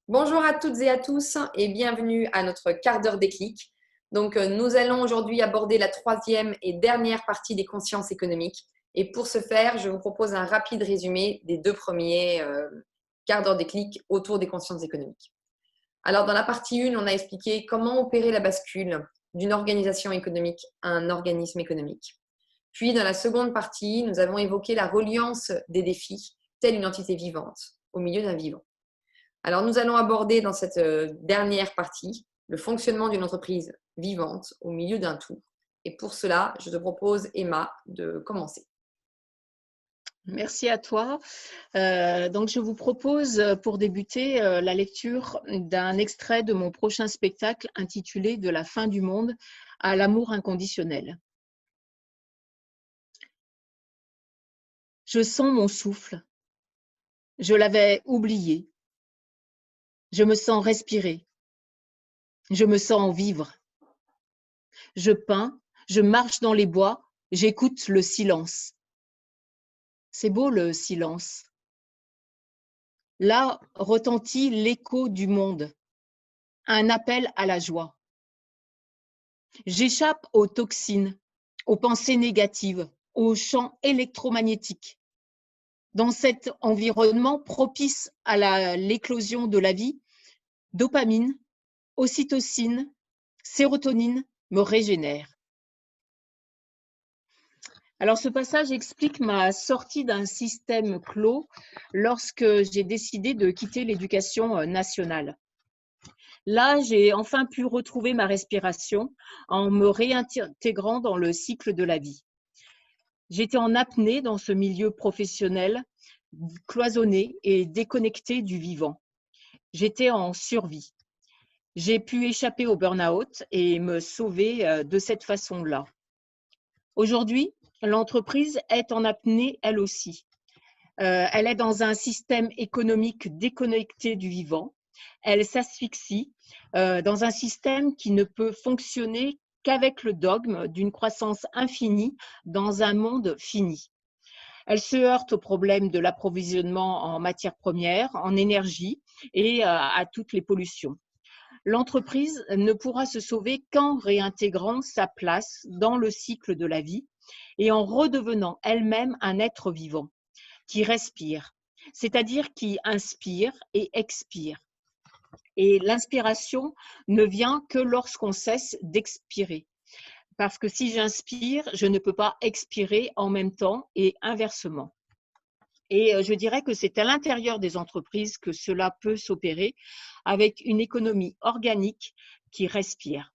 Bonjour à toutes et à tous et bienvenue à notre quart d'heure déclic. Nous allons aujourd'hui aborder la troisième et dernière partie des consciences économiques. Et pour ce faire, je vous propose un rapide résumé des deux premiers quarts d'heure déclic autour des consciences économiques. Alors, dans la partie 1, on a expliqué comment opérer la bascule d'une organisation économique à un organisme économique. Puis, dans la seconde partie, nous avons évoqué la reliance des défis, telle une entité vivante, au milieu d'un vivant. Alors, nous allons aborder dans cette dernière partie le fonctionnement d'une entreprise vivante au milieu d'un tout. Et pour cela, je te propose, Emma, de commencer. Merci à toi. Donc, je vous propose pour débuter la lecture d'un extrait de mon prochain spectacle intitulé « De la fin du monde à l'amour inconditionnel ». Je sens mon souffle. Je l'avais oublié. Je me sens respirer. Je me sens vivre. Je peins, je marche dans les bois, j'écoute le silence. C'est beau le silence. Là retentit l'écho du monde, un appel à la joie. J'échappe aux toxines, aux pensées négatives, aux champs électromagnétiques. Dans cet environnement propice à l'éclosion de la vie, dopamine, ocytocine, sérotonine me régénèrent. Alors, ce passage explique ma sortie d'un système clos lorsque j'ai décidé de quitter l'éducation nationale. Là, j'ai enfin pu retrouver ma respiration en me réintégrant dans le cycle de la vie. J'étais en apnée dans ce milieu professionnel, cloisonné et déconnecté du vivant. J'étais en survie. J'ai pu échapper au burn-out et me sauver de cette façon-là. Aujourd'hui, l'entreprise est en apnée elle aussi. Elle est dans un système économique déconnecté du vivant. Elle s'asphyxie dans un système qui ne peut fonctionner qu'avec le dogme d'une croissance infinie dans un monde fini. Elle se heurte au problème de l'approvisionnement en matières premières, en énergie et à toutes les pollutions. L'entreprise ne pourra se sauver qu'en réintégrant sa place dans le cycle de la vie et en redevenant elle-même un être vivant qui respire, c'est-à-dire qui inspire et expire. Et l'inspiration ne vient que lorsqu'on cesse d'expirer. Parce que si j'inspire, je ne peux pas expirer en même temps et inversement. Et je dirais que c'est à l'intérieur des entreprises que cela peut s'opérer avec une économie organique qui respire.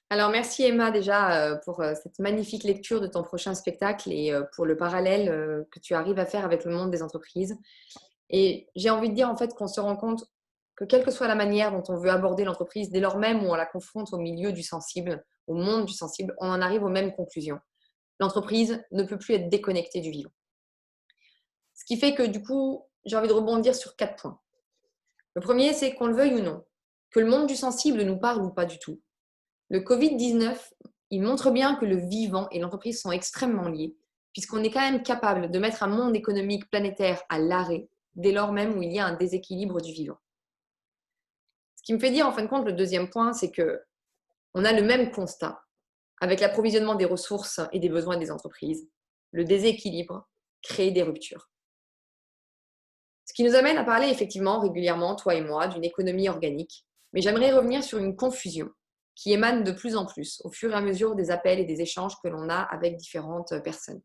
Alors, merci Emma déjà pour cette magnifique lecture de ton prochain spectacle et pour le parallèle que tu arrives à faire avec le monde des entreprises. Et j'ai envie de dire en fait qu'on se rend compte que quelle que soit la manière dont on veut aborder l'entreprise, dès lors même où on la confronte au milieu du sensible, au monde du sensible, on en arrive aux mêmes conclusions. L'entreprise ne peut plus être déconnectée du vivant. Ce qui fait que du coup, j'ai envie de rebondir sur 4 points. Le premier, c'est qu'on le veuille ou non, que le monde du sensible nous parle ou pas du tout. Le Covid-19, il montre bien que le vivant et l'entreprise sont extrêmement liés, puisqu'on est quand même capable de mettre un monde économique planétaire à l'arrêt, dès lors même où il y a un déséquilibre du vivant. Ce qui me fait dire en fin de compte, le deuxième point, c'est qu'on a le même constat avec l'approvisionnement des ressources et des besoins des entreprises. Le déséquilibre crée des ruptures. Ce qui nous amène à parler effectivement régulièrement, toi et moi, d'une économie organique. Mais j'aimerais revenir sur une confusion qui émane de plus en plus au fur et à mesure des appels et des échanges que l'on a avec différentes personnes.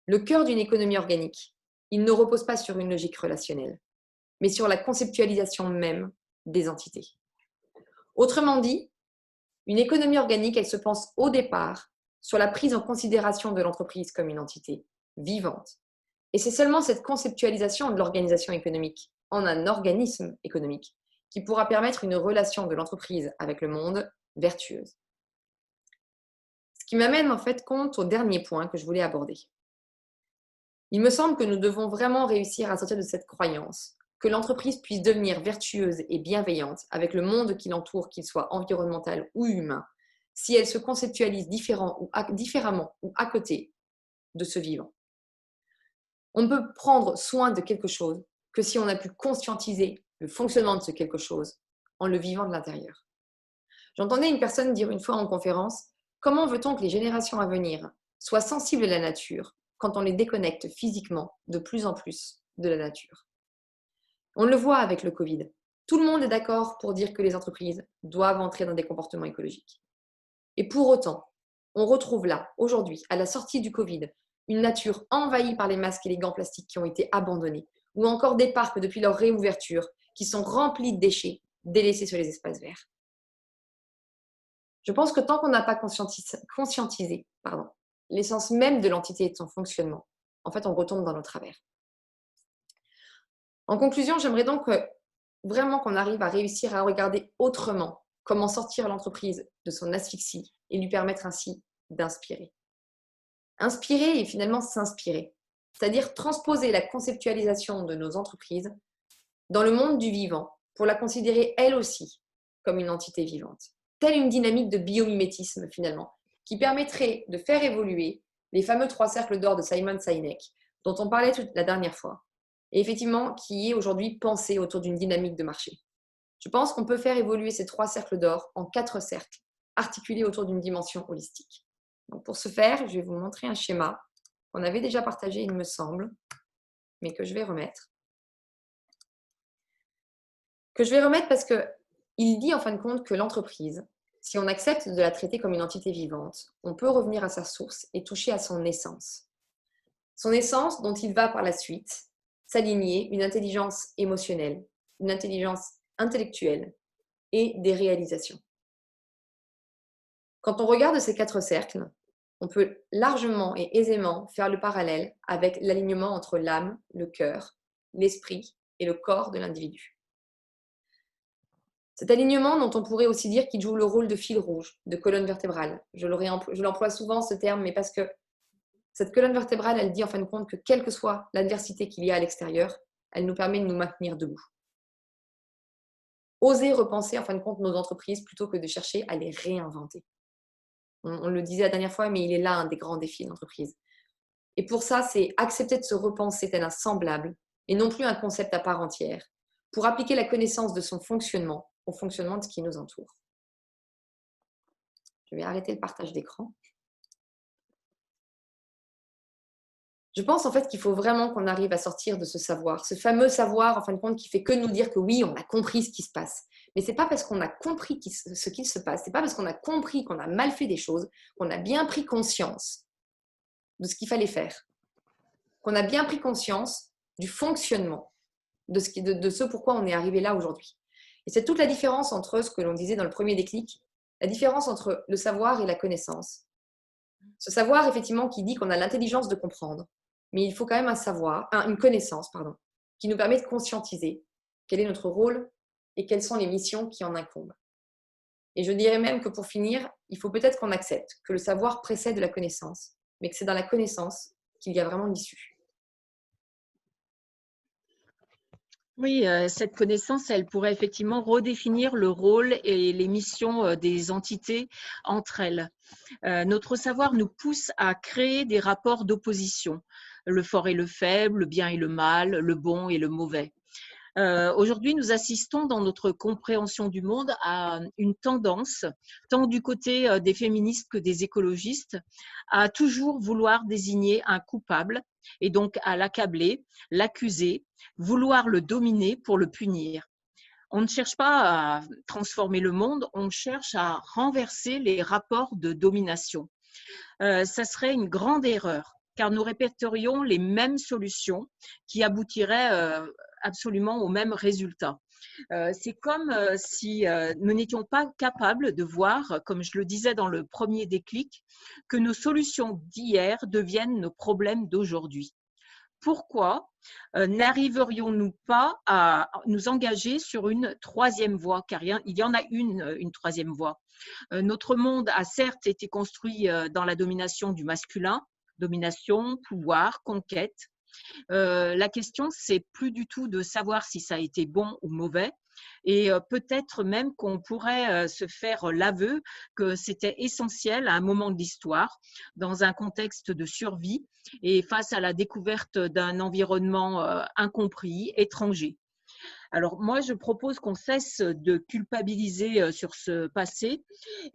Le cœur d'une économie organique, il ne repose pas sur une logique relationnelle, mais sur la conceptualisation même des entités. Autrement dit, une économie organique, elle se pense au départ sur la prise en considération de l'entreprise comme une entité vivante. Et c'est seulement cette conceptualisation de l'organisation économique en un organisme économique qui pourra permettre une relation de l'entreprise avec le monde vertueuse. Ce qui m'amène en fait compte au dernier point que je voulais aborder. Il me semble que nous devons vraiment réussir à sortir de cette croyance que l'entreprise puisse devenir vertueuse et bienveillante avec le monde qui l'entoure, qu'il soit environnemental ou humain, si elle se conceptualise différemment ou à côté de ce vivant. On peut prendre soin de quelque chose que si on a pu conscientiser le fonctionnement de ce quelque chose en le vivant de l'intérieur. J'entendais une personne dire une fois en conférence: comment veut-on que les générations à venir soient sensibles à la nature quand on les déconnecte physiquement de plus en plus de la nature? On le voit avec le Covid. Tout le monde est d'accord pour dire que les entreprises doivent entrer dans des comportements écologiques. Et pour autant, on retrouve là, aujourd'hui, à la sortie du Covid, une nature envahie par les masques et les gants plastiques qui ont été abandonnés, ou encore des parcs depuis leur réouverture qui sont remplis de déchets délaissés sur les espaces verts. Je pense que tant qu'on n'a pas conscientisé l'essence même de l'entité et de son fonctionnement, en fait, on retombe dans nos travers. En conclusion, j'aimerais donc vraiment qu'on arrive à réussir à regarder autrement comment sortir l'entreprise de son asphyxie et lui permettre ainsi d'inspirer. Inspirer et finalement s'inspirer, c'est-à-dire transposer la conceptualisation de nos entreprises dans le monde du vivant pour la considérer elle aussi comme une entité vivante, telle une dynamique de biomimétisme finalement, qui permettrait de faire évoluer les fameux 3 cercles d'or de Simon Sinek, dont on parlait la dernière fois, et effectivement qui est aujourd'hui pensé autour d'une dynamique de marché. Je pense qu'on peut faire évoluer ces 3 cercles d'or en 4 cercles, articulés autour d'une dimension holistique. Donc pour ce faire, je vais vous montrer un schéma qu'on avait déjà partagé, il me semble, mais que je vais remettre. Parce qu'il dit en fin de compte que l'entreprise, si on accepte de la traiter comme une entité vivante, on peut revenir à sa source et toucher à son essence. Son essence dont il va par la suite s'aligner une intelligence émotionnelle, une intelligence intellectuelle et des réalisations. Quand on regarde ces 4 cercles, on peut largement et aisément faire le parallèle avec l'alignement entre l'âme, le cœur, l'esprit et le corps de l'individu. Cet alignement dont on pourrait aussi dire qu'il joue le rôle de fil rouge, de colonne vertébrale. Je l'emploie souvent ce terme, mais parce que cette colonne vertébrale, elle dit en fin de compte que quelle que soit l'adversité qu'il y a à l'extérieur, elle nous permet de nous maintenir debout. Oser repenser en fin de compte nos entreprises plutôt que de chercher à les réinventer. On le disait la dernière fois, mais il est là un des grands défis de l'entreprise. Et pour ça, c'est accepter de se repenser tel un semblable et non plus un concept à part entière, pour appliquer la connaissance de son fonctionnement au fonctionnement de ce qui nous entoure. Je vais arrêter le partage d'écran. Je pense en fait qu'il faut vraiment qu'on arrive à sortir de ce savoir, ce fameux savoir en fin de compte qui fait que nous dire que oui, on a compris ce qui se passe. Mais ce n'est pas parce qu'on a compris ce qu'il se passe, ce n'est pas parce qu'on a compris qu'on a mal fait des choses, qu'on a bien pris conscience de ce qu'il fallait faire, qu'on a bien pris conscience du fonctionnement, de ce pourquoi on est arrivé là aujourd'hui. Et c'est toute la différence entre ce que l'on disait dans le premier déclic, la différence entre le savoir et la connaissance. Ce savoir, effectivement, qui dit qu'on a l'intelligence de comprendre, mais il faut quand même une connaissance, qui nous permet de conscientiser quel est notre rôle et quelles sont les missions qui en incombent. Et je dirais même que pour finir, il faut peut-être qu'on accepte que le savoir précède la connaissance, mais que c'est dans la connaissance qu'il y a vraiment l'issue. Oui, cette connaissance, elle pourrait effectivement redéfinir le rôle et les missions des entités entre elles. Notre savoir nous pousse à créer des rapports d'opposition, le fort et le faible, le bien et le mal, le bon et le mauvais. Aujourd'hui, nous assistons dans notre compréhension du monde à une tendance, tant du côté des féministes que des écologistes, à toujours vouloir désigner un coupable et donc à l'accabler, l'accuser, vouloir le dominer pour le punir. On ne cherche pas à transformer le monde, on cherche à renverser les rapports de domination. Ça serait une grande erreur, car nous répéterions les mêmes solutions qui aboutiraient absolument au même résultat. C'est comme si nous n'étions pas capables de voir, comme je le disais dans le premier déclic, que nos solutions d'hier deviennent nos problèmes d'aujourd'hui. Pourquoi n'arriverions-nous pas à nous engager sur une troisième voie, car il y en a une troisième voie. Notre monde a certes été construit dans la domination du masculin, domination, pouvoir, conquête, La question, c'est plus du tout de savoir si ça a été bon ou mauvais. Et peut-être même qu'on pourrait se faire l'aveu que c'était essentiel à un moment de l'histoire, dans un contexte de survie et face à la découverte d'un environnement incompris, étranger. Alors moi, je propose qu'on cesse de culpabiliser sur ce passé.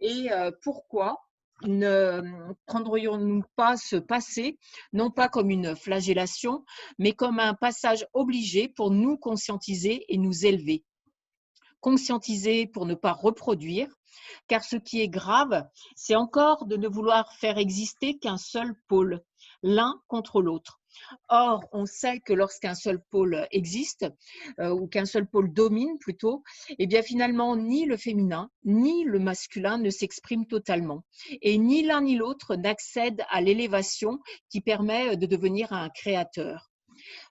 Et pourquoi ne prendrions-nous pas ce passé, non pas comme une flagellation, mais comme un passage obligé pour nous conscientiser et nous élever? Conscientiser pour ne pas reproduire, car ce qui est grave, c'est encore de ne vouloir faire exister qu'un seul pôle, l'un contre l'autre. Or, on sait que lorsqu'un seul pôle existe, ou qu'un seul pôle domine plutôt, eh bien finalement, ni le féminin, ni le masculin ne s'expriment totalement. Et ni l'un ni l'autre n'accède à l'élévation qui permet de devenir un créateur.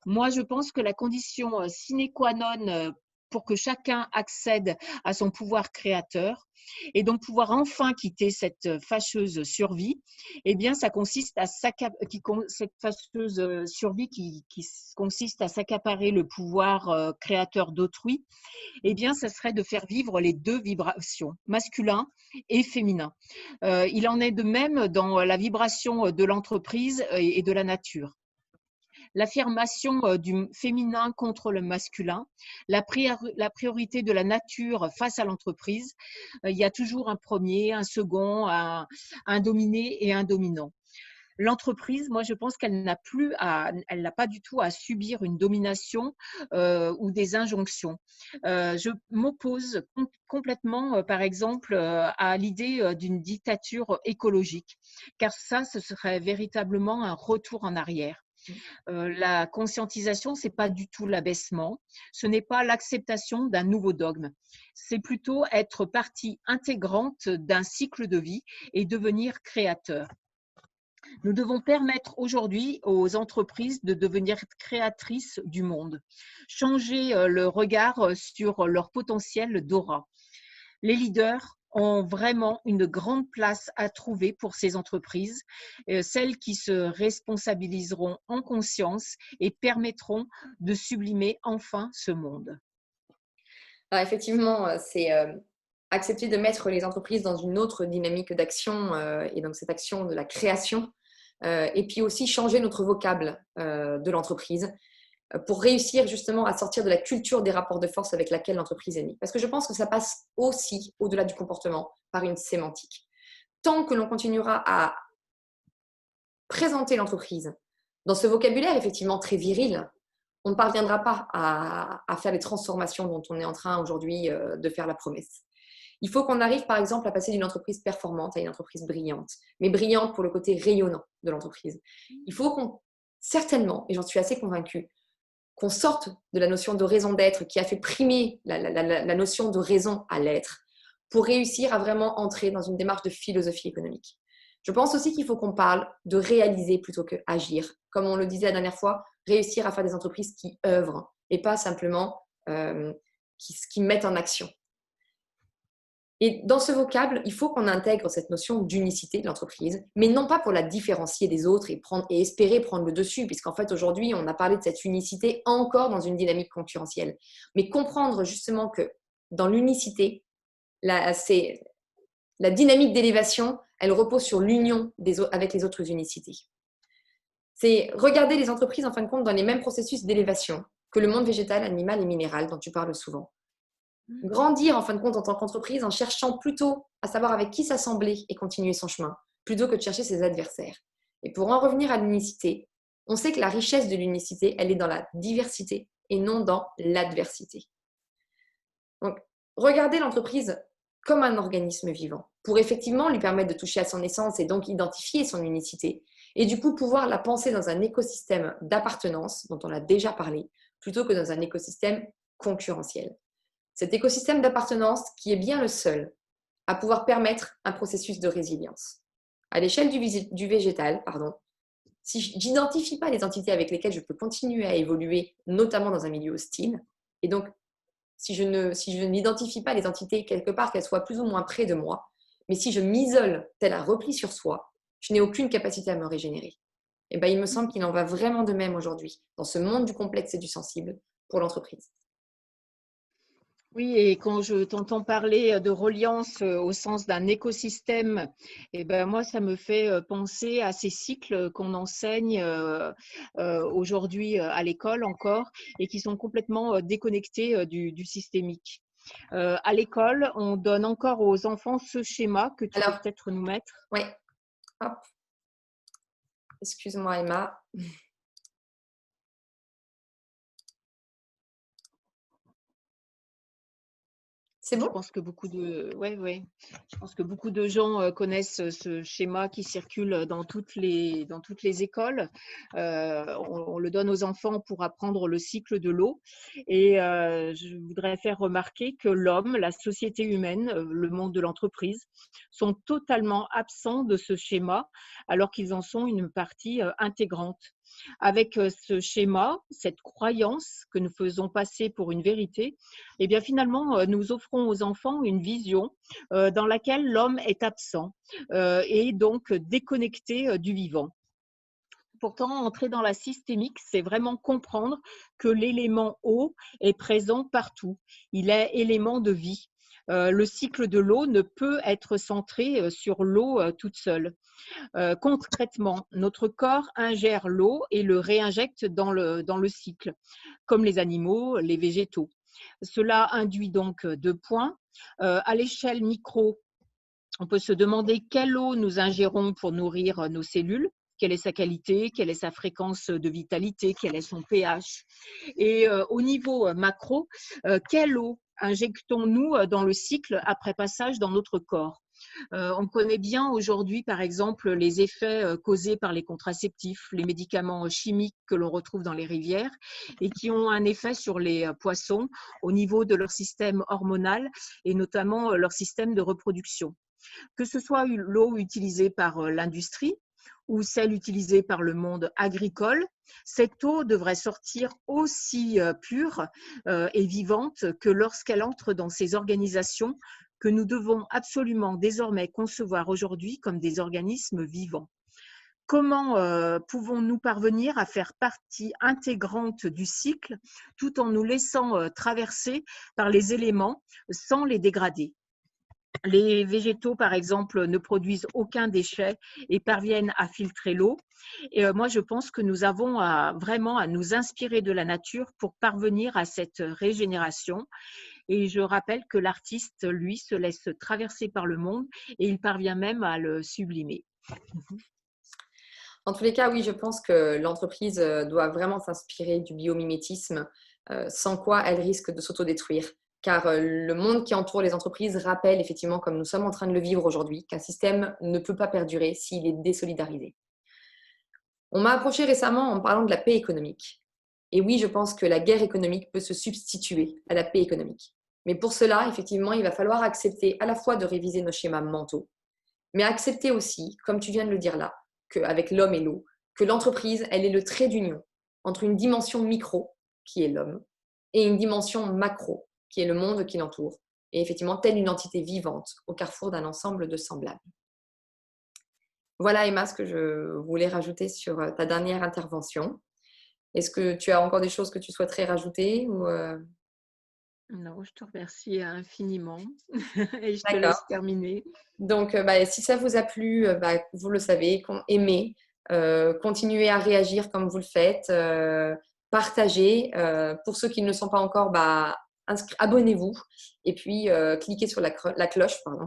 Moi, je pense que la condition sine qua non pour que chacun accède à son pouvoir créateur et donc pouvoir enfin quitter cette fâcheuse survie, eh bien, ça consiste à cette fâcheuse survie qui consiste à s'accaparer le pouvoir créateur d'autrui, eh bien, ça serait de faire vivre les deux vibrations, masculin et féminin. Il en est de même dans la vibration de l'entreprise et de la nature. L'affirmation du féminin contre le masculin, la priorité de la nature face à l'entreprise. Il y a toujours un premier, un second, un dominé et un dominant. L'entreprise, moi, je pense qu'elle n'a pas du tout à subir une domination ou des injonctions. Je m'oppose complètement, par exemple, à l'idée d'une dictature écologique, car ça, ce serait véritablement un retour en arrière. La conscientisation, ce n'est pas du tout l'abaissement, ce n'est pas l'acceptation d'un nouveau dogme, c'est plutôt être partie intégrante d'un cycle de vie et devenir créateur. Nous devons permettre aujourd'hui aux entreprises de devenir créatrices du monde, changer le regard sur leur potentiel d'aura. Les leaders ont vraiment une grande place à trouver pour ces entreprises, celles qui se responsabiliseront en conscience et permettront de sublimer enfin ce monde. Alors effectivement, c'est accepter de mettre les entreprises dans une autre dynamique d'action et donc cette action de la création et puis aussi changer notre vocable de l'entreprise pour réussir justement à sortir de la culture des rapports de force avec laquelle l'entreprise est née. Parce que je pense que ça passe aussi, au-delà du comportement, par une sémantique. Tant que l'on continuera à présenter l'entreprise dans ce vocabulaire effectivement très viril, on ne parviendra pas à faire les transformations dont on est en train aujourd'hui de faire la promesse. Il faut qu'on arrive par exemple à passer d'une entreprise performante à une entreprise brillante, mais brillante pour le côté rayonnant de l'entreprise. Il faut qu'on, certainement, et j'en suis assez convaincue, qu'on sorte de la notion de raison d'être qui a fait primer la notion de raison à l'être pour réussir à vraiment entrer dans une démarche de philosophie économique. Je pense aussi qu'il faut qu'on parle de réaliser plutôt que agir. Comme on le disait la dernière fois, réussir à faire des entreprises qui œuvrent et pas simplement qui mettent en action. Et dans ce vocable, il faut qu'on intègre cette notion d'unicité de l'entreprise, mais non pas pour la différencier des autres et espérer prendre le dessus, puisqu'en fait aujourd'hui, on a parlé de cette unicité encore dans une dynamique concurrentielle. Mais comprendre justement que dans l'unicité, la dynamique d'élévation, elle repose sur l'union avec les autres unicités. C'est regarder les entreprises en fin de compte dans les mêmes processus d'élévation que le monde végétal, animal et minéral dont tu parles souvent. Grandir en fin de compte en tant qu'entreprise en cherchant plutôt à savoir avec qui s'assembler et continuer son chemin, plutôt que de chercher ses adversaires. Et pour en revenir à l'unicité, on sait que la richesse de l'unicité, elle est dans la diversité et non dans l'adversité. Donc, regardez l'entreprise comme un organisme vivant, pour effectivement lui permettre de toucher à son essence et donc identifier son unicité, et du coup pouvoir la penser dans un écosystème d'appartenance, dont on a déjà parlé, plutôt que dans un écosystème concurrentiel. Cet écosystème d'appartenance qui est bien le seul à pouvoir permettre un processus de résilience. À l'échelle du végétal, si je n'identifie pas les entités avec lesquelles je peux continuer à évoluer, notamment dans un milieu hostile, et donc si je n'identifie pas les entités quelque part, qu'elles soient plus ou moins près de moi, mais si je m'isole tel un repli sur soi, je n'ai aucune capacité à me régénérer. Et ben, il me semble qu'il en va vraiment de même aujourd'hui, dans ce monde du complexe et du sensible pour l'entreprise. Oui, et quand je t'entends parler de reliance au sens d'un écosystème, et ben moi, ça me fait penser à ces cycles qu'on enseigne aujourd'hui à l'école encore et qui sont complètement déconnectés du systémique. À l'école, on donne encore aux enfants ce schéma que tu peux Alors, peut-être nous mettre. oui, hop, excuse-moi Emma. C'est Je bon? pense que beaucoup de, ouais, ouais. Je pense que beaucoup de gens connaissent ce schéma qui circule dans toutes les écoles. On le donne aux enfants pour apprendre le cycle de l'eau. Et je voudrais faire remarquer que l'homme, la société humaine, le monde de l'entreprise, sont totalement absents de ce schéma, alors qu'ils en sont une partie intégrante. Avec ce schéma, cette croyance que nous faisons passer pour une vérité, eh bien finalement, nous offrons aux enfants une vision dans laquelle l'homme est absent et donc déconnecté du vivant. Pourtant, entrer dans la systémique, c'est vraiment comprendre que l'élément eau est présent partout. Il est élément de vie. Le cycle de l'eau ne peut être centré sur l'eau toute seule. Concrètement, notre corps ingère l'eau et le réinjecte dans le cycle, comme les animaux, les végétaux. Cela induit donc deux points. À l'échelle micro, on peut se demander quelle eau nous ingérons pour nourrir nos cellules, quelle est sa qualité, quelle est sa fréquence de vitalité, quel est son pH. Et au niveau macro, quelle eau injectons-nous dans le cycle après passage dans notre corps? On connaît bien aujourd'hui, par exemple, les effets causés par les contraceptifs, les médicaments chimiques que l'on retrouve dans les rivières et qui ont un effet sur les poissons au niveau de leur système hormonal et notamment leur système de reproduction. Que ce soit l'eau utilisée par l'industrie ou celle utilisée par le monde agricole, cette eau devrait sortir aussi pure et vivante que lorsqu'elle entre dans ces organisations que nous devons absolument désormais concevoir aujourd'hui comme des organismes vivants. Comment pouvons-nous parvenir à faire partie intégrante du cycle tout en nous laissant traverser par les éléments sans les dégrader? Les végétaux, par exemple, ne produisent aucun déchet et parviennent à filtrer l'eau. Et moi, je pense que nous avons vraiment à nous inspirer de la nature pour parvenir à cette régénération. Et je rappelle que l'artiste, lui, se laisse traverser par le monde et il parvient même à le sublimer. En tous les cas, oui, je pense que l'entreprise doit vraiment s'inspirer du biomimétisme, sans quoi elle risque de s'autodétruire. Car le monde qui entoure les entreprises rappelle effectivement, comme nous sommes en train de le vivre aujourd'hui, qu'un système ne peut pas perdurer s'il est désolidarisé. On m'a approché récemment en parlant de la paix économique. Et oui, je pense que la guerre économique peut se substituer à la paix économique. Mais pour cela, effectivement, il va falloir accepter à la fois de réviser nos schémas mentaux, mais accepter aussi, comme tu viens de le dire là, qu'avec l'homme et l'eau, que l'entreprise, elle est le trait d'union entre une dimension micro, qui est l'homme, et une dimension macro, qui est le monde qui l'entoure, et effectivement, telle une entité vivante au carrefour d'un ensemble de semblables. Voilà, Emma, ce que je voulais rajouter sur ta dernière intervention. Est-ce que tu as encore des choses que tu souhaiterais rajouter ou Non, je te remercie infiniment et je te D'accord. laisse terminer. Donc, si ça vous a plu, vous le savez, aimez, continuez à réagir comme vous le faites, partagez. Pour ceux qui ne le sont pas encore, abonnez-vous et puis cliquez sur la cloche pardon,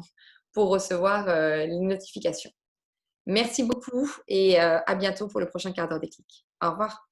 pour recevoir les notifications. Merci beaucoup et à bientôt pour le prochain quart d'heure déclic. Au revoir.